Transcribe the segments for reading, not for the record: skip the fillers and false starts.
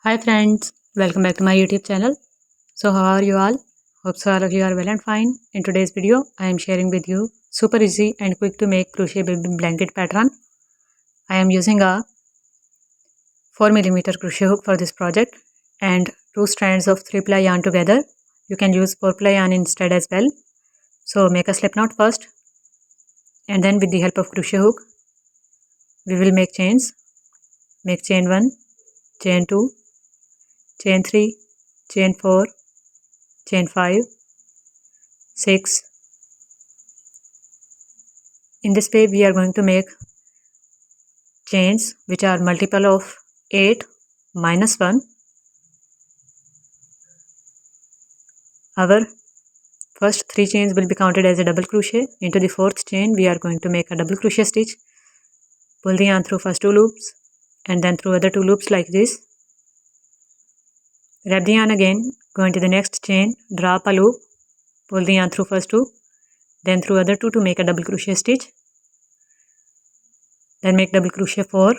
Hi friends, welcome back to my YouTube channel. So how are you all? Hope so all of you are well and fine. In today's video, I am sharing with you super easy and quick to make crochet baby blanket pattern. I am using a 4mm crochet hook for this project and 2 strands of 3-ply yarn together. You can use 4-ply yarn instead as well. So make a slip knot first and then with the help of crochet hook, we will make chains. Make chain 1, chain 2, chain 3, chain 4, chain 5, 6. In this way we are going to make chains which are multiple of 8 minus 1. Our first 3 chains will be counted as a double crochet. Into the 4th chain we are going to make a double crochet stitch. Pull the yarn through first 2 loops and then through other 2 loops like this. Wrap the yarn again, go into the next chain, draw up a loop, pull the yarn through first 2, then through other 2 to make a double crochet stitch. Then make double crochet 4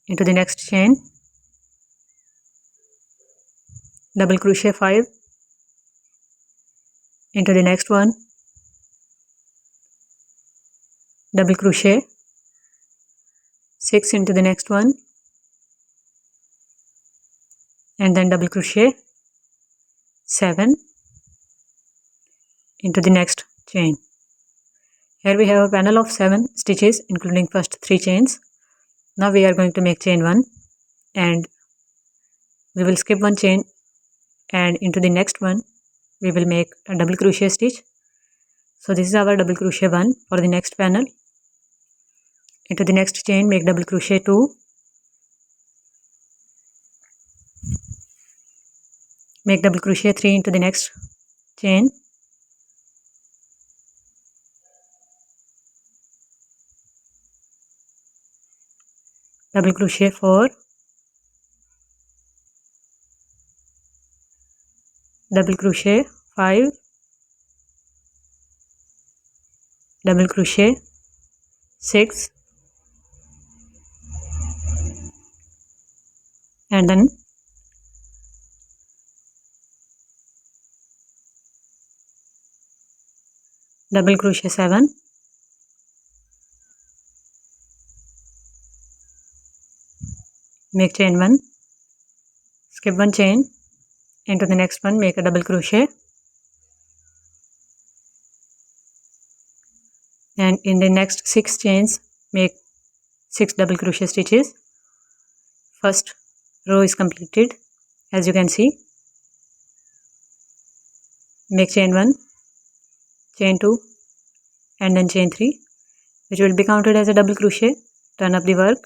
into the next chain, double crochet 5 into the next one, double crochet 6 into the next one, and then double crochet 7 into the next chain. Here we have a panel of 7 stitches including first 3 chains. Now we are going to make chain 1 and we will skip one chain and into the next one we will make a double crochet stitch. So this is our double crochet 1 for the next panel. Into the next chain make double crochet 2, make double crochet 3 into the next chain, double crochet 4, double crochet 5, double crochet 6, and then double crochet 7, make chain 1, skip one chain, into the next one make a double crochet, and in the next 6 chains make 6 double crochet stitches. First row is completed as you can see. Make chain 1, chain 2 and then chain 3 which will be counted as a double crochet. Turn up the work,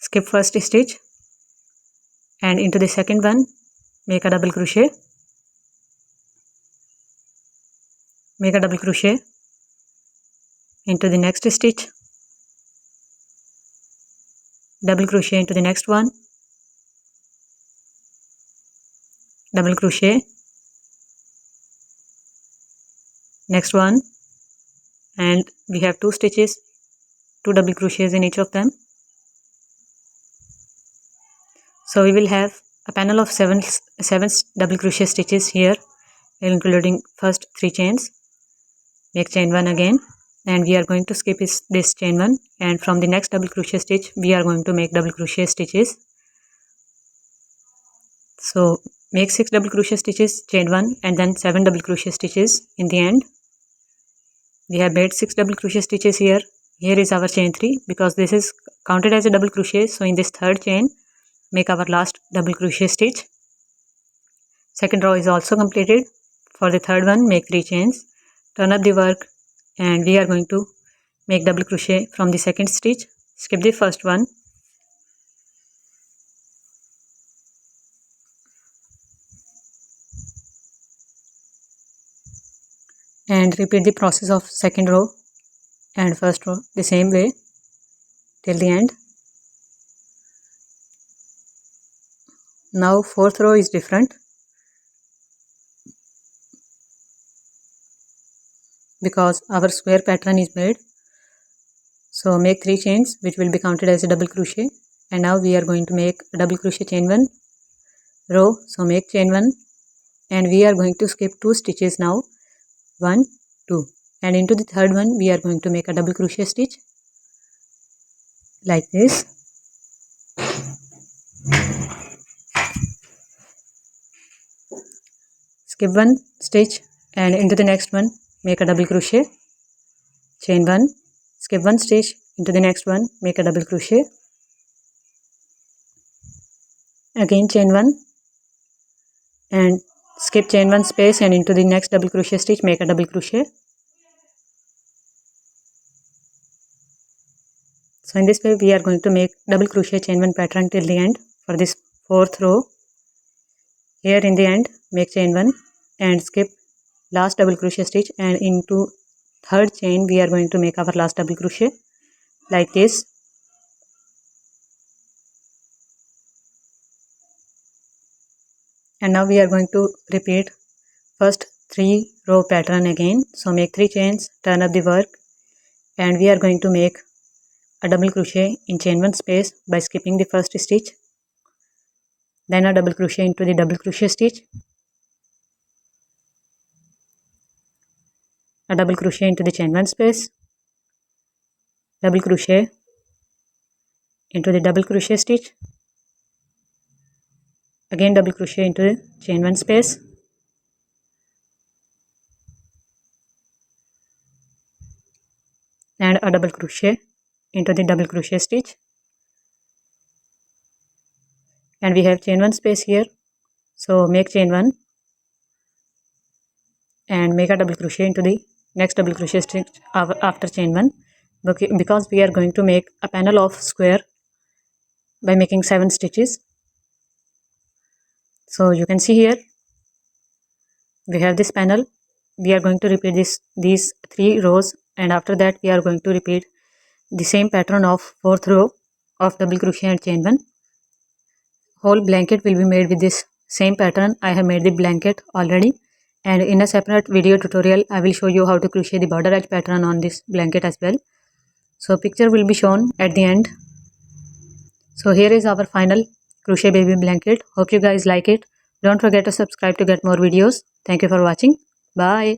skip first stitch and into the second one make a double crochet, make a double crochet into the next stitch, double crochet into the next one, double crochet, next one, and we have 2 stitches, 2 double crochets in each of them. So we will have a panel of 7 double crochet stitches here including first 3 chains. Make chain 1 again and we are going to skip this chain 1 and from the next double crochet stitch we are going to make double crochet stitches. So make 6 double crochet stitches, chain 1 and then 7 double crochet stitches in the end. We have made 6 double crochet stitches here. Here is our chain 3 because this is counted as a double crochet. So in this third chain make our last double crochet stitch. Second row is also completed. For the third one make 3 chains, turn up the work and we are going to make double crochet from the second stitch. Skip the first one and repeat the process of second row and first row the same way till the end. Now fourth row is different because our square pattern is made. So make 3 chains which will be counted as a double crochet, and now we are going to make a double crochet chain 1 row. So make chain 1 and we are going to skip 2 stitches now, 1 2, and into the third one we are going to make a double crochet stitch like this. Skip 1 stitch and into the next one make a double crochet, chain 1, skip 1 stitch, into the next one make a double crochet, again chain 1 and skip chain 1 space, and into the next double crochet stitch make a double crochet. So in this way we are going to make double crochet chain 1 pattern till the end for this 4th row. Here in the end make chain 1 and skip last double crochet stitch, and into third chain we are going to make our last double crochet like this. And now we are going to repeat first 3 row pattern again. So make 3 chains, turn up the work, and we are going to make a double crochet in chain 1 space by skipping the first stitch, then a double crochet into the double crochet stitch, a double crochet into the chain 1 space, double crochet into the double crochet stitch, again double crochet into the chain 1 space, and a double crochet into the double crochet stitch, and we have chain 1 space here. So make chain 1 and make a double crochet into the next double crochet stitch after chain 1, because we are going to make a panel of square by making 7 stitches. So you can see here we have this panel. We are going to repeat these 3 rows, and after that we are going to repeat the same pattern of 4th row of double crochet and chain 1. Whole blanket will be made with this same pattern. I have made the blanket already, and in a separate video tutorial I will show you how to crochet the border edge pattern on this blanket as well. So picture will be shown at the end. So here is our final crochet baby blanket. Hope you guys like it. Don't forget to subscribe to get more videos. Thank you for watching. Bye.